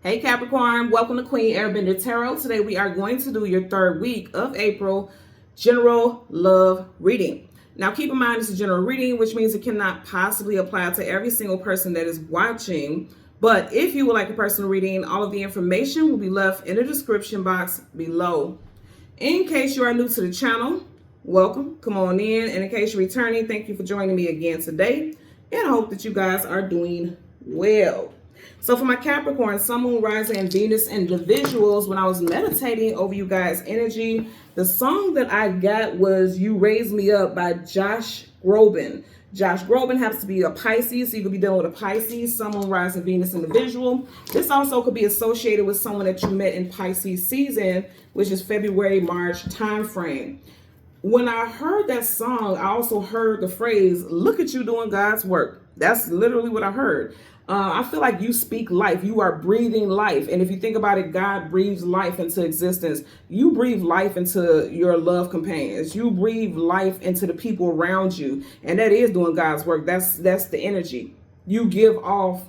Hey Capricorn, welcome to Queen Airbender Tarot. Today we are going to do your third week of April general love reading. Now keep in mind it's a general reading, which means it cannot possibly apply to every single person that is watching. But if you would like a personal reading, all of the information will be left in the description box below. In case you are new to the channel, welcome, come on in. And in case you're returning, thank you for joining me again today. And I hope that you guys are doing well. So for my Capricorn, Sun, Moon, Rising, and Venus individuals, when I was meditating over you guys' energy, the song that I got was You Raise Me Up by Josh Groban. Josh Groban happens to be a Pisces, so you could be dealing with a Pisces, Sun, Moon, Rising, Venus individual. This also could be associated with someone that you met in Pisces season, which is February, March time frame. When I heard that song, I also heard the phrase, look at you doing God's work. That's literally what I heard. I feel like you speak life. You are breathing life. And if you think about it, God breathes life into existence. You breathe life into your love companions. You breathe life into the people around you. And that is doing God's work. That's the energy. You give off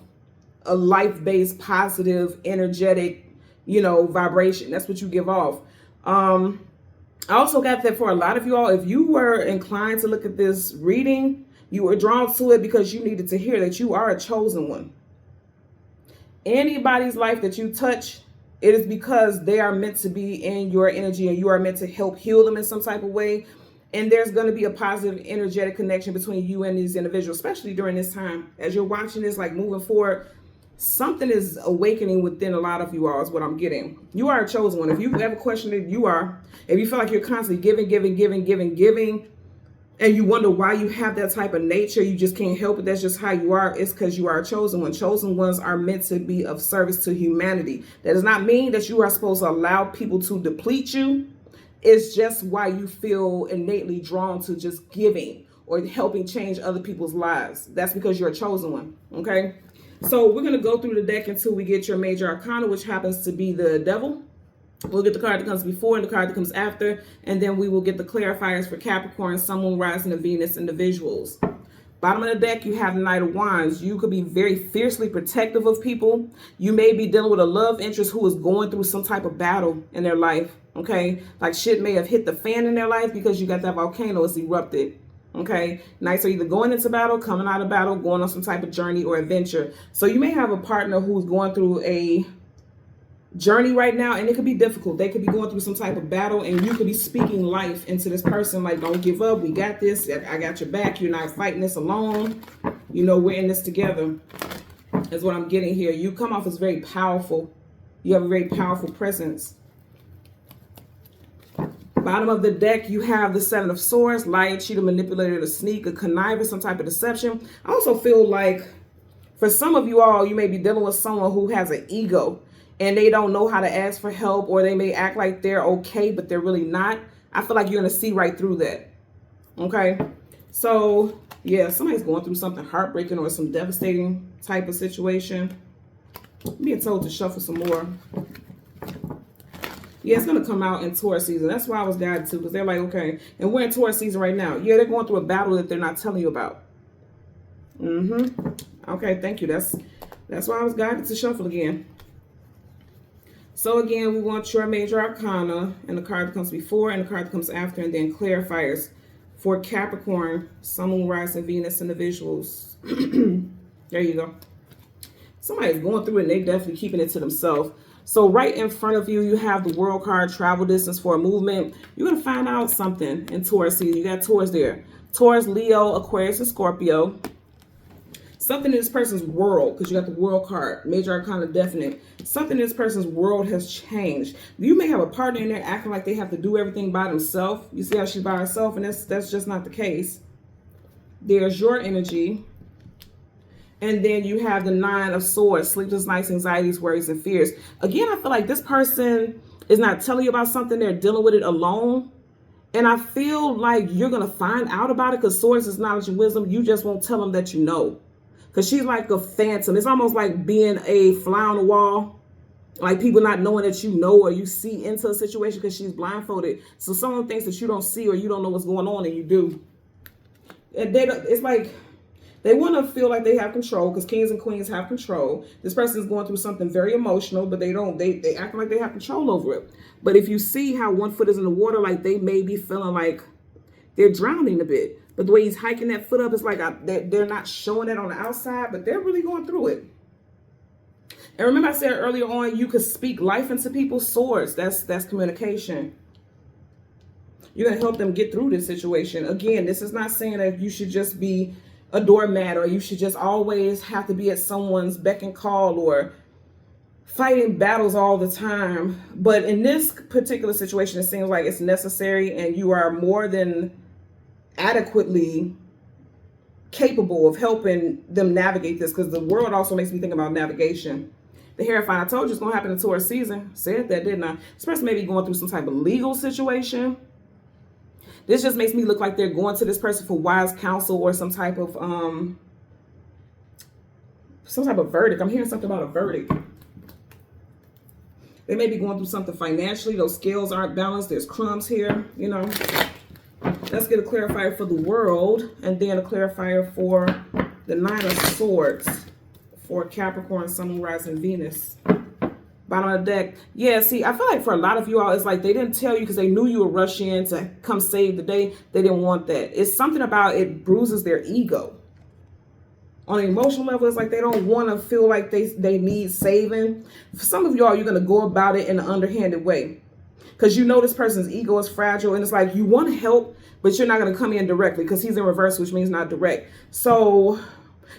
a life-based, positive, energetic, vibration. That's what you give off. I also got that for a lot of you all, if you were inclined to look at this reading, you were drawn to it because you needed to hear that you are a chosen one. Anybody's life that you touch, it is because they are meant to be in your energy and you are meant to help heal them in some type of way. And there's going to be a positive, energetic connection between you and these individuals, especially during this time. As you're watching this, like moving forward, something is awakening within a lot of you all is what I'm getting. You are a chosen one. If you ever question it, you are. If you feel like you're constantly giving, and you wonder why you have that type of nature, you just can't help it, that's just how you are, it's because you are a chosen one. Chosen ones are meant to be of service to humanity. That does not mean that you are supposed to allow people to deplete you. It's just why you feel innately drawn to just giving or helping change other people's lives. That's because you're a chosen one, okay? So we're going to go through the deck until we get your major arcana, which happens to be the Devil. We'll get the card that comes before and the card that comes after, and then we will get the clarifiers for Capricorn, Sun, Moon, Rising, and Venus individuals. Bottom of the deck, you have the Knight of Wands. You could be very fiercely protective of people. You may be dealing with a love interest who is going through some type of battle in their life, okay? Like shit may have hit the fan in their life because you got that volcano, it's erupted. Okay, Knights are either going into battle, coming out of battle, going on some type of journey or adventure. So you may have a partner who's going through a journey right now, and it could be difficult. They could be going through some type of battle, and you could be speaking life into this person, like, don't give up, we got this, I got your back, you're not fighting this alone, we're in this together, is what I'm getting here. You come off as very powerful. You have a very powerful presence. Bottom of the deck, you have the Seven of Swords, liar, cheater, manipulator, a sneak, a conniver, some type of deception. I also feel like for some of you all, you may be dealing with someone who has an ego and they don't know how to ask for help, or they may act like they're okay, but they're really not. I feel like you're going to see right through that. Okay. So yeah, somebody's going through something heartbreaking or some devastating type of situation. I'm being told to shuffle some more. Yeah, it's going to come out in Taurus season. That's why I was guided to, because they're like, okay, and we're in Taurus season right now. Yeah, they're going through a battle that they're not telling you about. Okay, thank you. That's why I was guided to shuffle again. So again, we want your major arcana and the card that comes before and the card that comes after, and then clarifiers for Capricorn, Sun, Moon, Rising, Venus individuals. There you go. Somebody's going through it and they definitely keeping it to themselves. So right in front of you, you have the World card, travel distance for a movement. You're going to find out something in Taurus season. You got Taurus there. Taurus, Leo, Aquarius, and Scorpio. Something in this person's world, because you got the World card, major arcana definite. Something in this person's world has changed. You may have a partner in there acting like they have to do everything by themselves. You see how she's by herself, and that's just not the case. There's your energy. And then you have the Nine of Swords, sleepless nights, anxieties, worries, and fears. Again, I feel like this person is not telling you about something. They're dealing with it alone. And I feel like you're going to find out about it, because Swords is knowledge and wisdom. You just won't tell them that you know. Because she's like a phantom. It's almost like being a fly on the wall. Like people not knowing that you know or you see into a situation because she's blindfolded. So someone thinks that you don't see or you don't know what's going on, and you do. And it's like They want to feel like they have control because kings and queens have control. This person is going through something very emotional, but they don't, they act like they have control over it. But if you see how one foot is in the water, like they may be feeling like they're drowning a bit. But the way he's hiking that foot up, it's like they're not showing it on the outside, but they're really going through it. And remember I said earlier on, you could speak life into people's swords. That's communication. You're going to help them get through this situation. Again, this is not saying that you should just be a doormat or you should just always have to be at someone's beck and call or fighting battles all the time. But in this particular situation, it seems like it's necessary and you are more than adequately capable of helping them navigate this, because the world also makes me think about navigation. The Hierophant, I told you it's going to happen in Taurus season. Said that, didn't I? This person may be going through some type of legal situation. This just makes me look like they're going to this person for wise counsel or some type of verdict. I'm hearing something about a verdict. They may be going through something financially. Those scales aren't balanced. There's crumbs here, you know. Let's get a clarifier for the world and then a clarifier for the Nine of Swords for Capricorn, Sun, Moon, Rising, Venus. Bottom of the deck. Yeah, see, I feel like for a lot of you all, it's like they didn't tell you because they knew you would rush in to come save the day. They didn't want that. It's something about it bruises their ego. On an emotional level, it's like they don't want to feel like they need saving. For some of y'all, you're going to go about it in an underhanded way. Because you know this person's ego is fragile. And it's like you want to help, but you're not going to come in directly because he's in reverse, which means not direct. So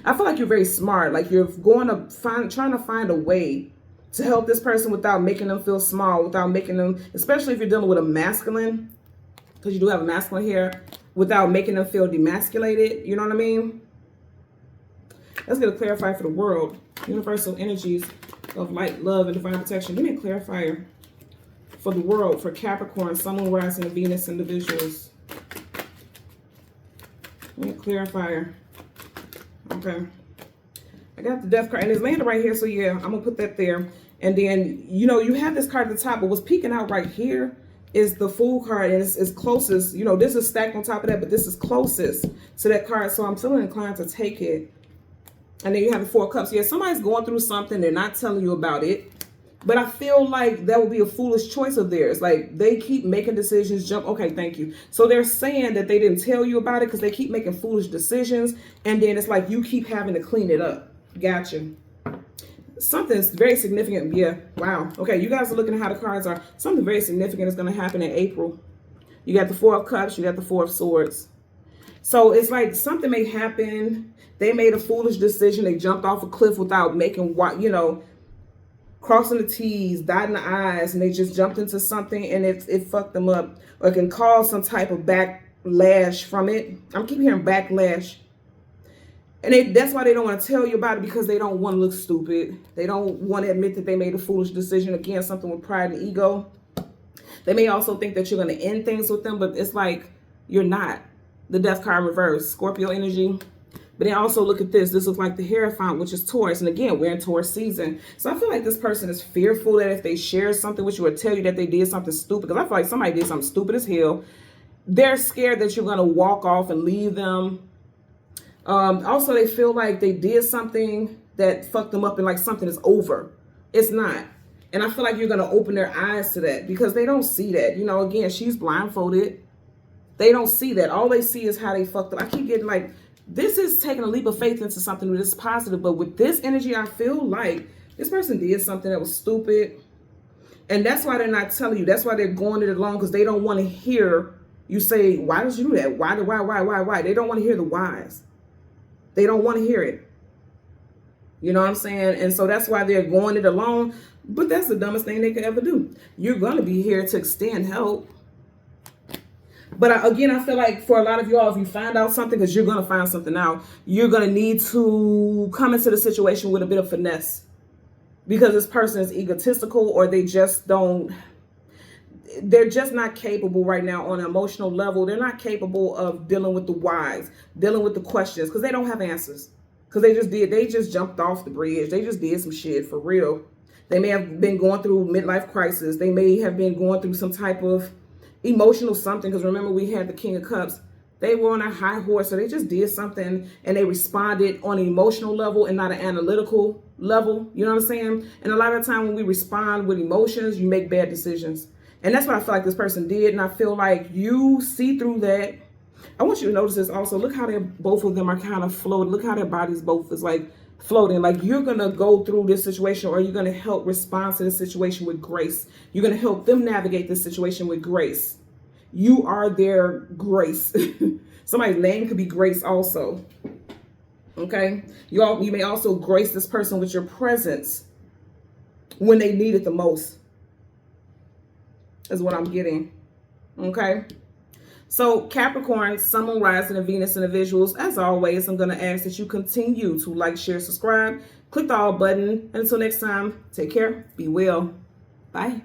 I feel like you're very smart. Like you're going to trying to find a way to help this person without making them feel small, without making them, especially if you're dealing with a masculine, because you do have a masculine here, without making them feel demasculated. You know what I mean? Let's get a clarifier for the world. Universal energies of light, love, and divine protection. Give me a clarifier for the world, for Capricorn, Sun, Moon, Rising, and Venus individuals. Give me a clarifier. Okay. I got the Death card, and it's landed right here, so yeah, I'm going to put that there. And then, you know, you have this card at the top, but what's peeking out right here is the Fool card, and it's closest. You know, this is stacked on top of that, but this is closest to that card, so I'm feeling inclined to take it. And then you have the Four of Cups. Yeah, somebody's going through something. They're not telling you about it. But I feel like that would be a foolish choice of theirs. Like, they keep making decisions, okay, thank you. So they're saying that they didn't tell you about it because they keep making foolish decisions. And then it's like you keep having to clean it up. Gotcha. Something's very significant. Yeah, wow. Okay, you guys are looking at how the cards are. Something very significant is going to happen in April. You got the Four of Cups. You got the Four of Swords. So it's like something may happen. They made a foolish decision. They jumped off a cliff without making what, you know, crossing the T's, dotting the I's, and they just jumped into something and it fucked them up. Or it can cause some type of backlash from it. I'm keep hearing backlash. And that's why they don't want to tell you about it, because they don't want to look stupid. They don't want to admit that they made a foolish decision. Again, something with pride and ego. They may also think that you're going to end things with them, but it's like you're not. The Death card reverse, Scorpio energy. But then also look at this. This looks like the Hierophant, which is Taurus. And again, we're in Taurus season. So I feel like this person is fearful that if they share something with you or tell you that they did something stupid, because I feel like somebody did something stupid as hell, they're scared that you're going to walk off and leave them. Also, they feel like they did something that fucked them up and like something is over. It's not. And I feel like you're going to open their eyes to that, because they don't see that. You know, again, she's blindfolded. They don't see that. All they see is how they fucked up. I keep getting like, this is taking a leap of faith into something that is positive. But with this energy, I feel like this person did something that was stupid. And that's why they're not telling you. That's why they're going it along, because they don't want to hear you say, why did you do that? Why? They don't want to hear the whys. They don't want to hear it. You know what I'm saying? And so that's why they're going it alone. But that's the dumbest thing they could ever do. You're going to be here to extend help. But again, I feel like for a lot of y'all, if you find out something, because you're going to find something out, you're going to need to come into the situation with a bit of finesse. Because this person is egotistical, or they just don't, they're just not capable right now on an emotional level. They're not capable of dealing with the whys, dealing with the questions, because they don't have answers. Because they just jumped off the bridge. They just did some shit for real. They may have been going through midlife crisis. They may have been going through some type of emotional something, because remember we had the King of Cups. They were on a high horse, so they just did something and they responded on an emotional level and not an analytical level. You know what I'm saying? And a lot of the time when we respond with emotions, you make bad decisions. And that's what I feel like this person did. And I feel like you see through that. I want you to notice this also. Look how both of them are kind of floating. Look how their bodies both is like floating. Like you're going to go through this situation, or you're going to help respond to this situation with grace. You're going to help them navigate this situation with grace. You are their grace. Somebody's name could be Grace also. Okay. You may also grace this person with your presence when they need it the most, is what I'm getting. Okay. So Capricorn, Sun, Moon, Rising, and Venus individuals, as always, I'm going to ask that you continue to like, share, subscribe, click the all button. Until next time, take care, be well, bye.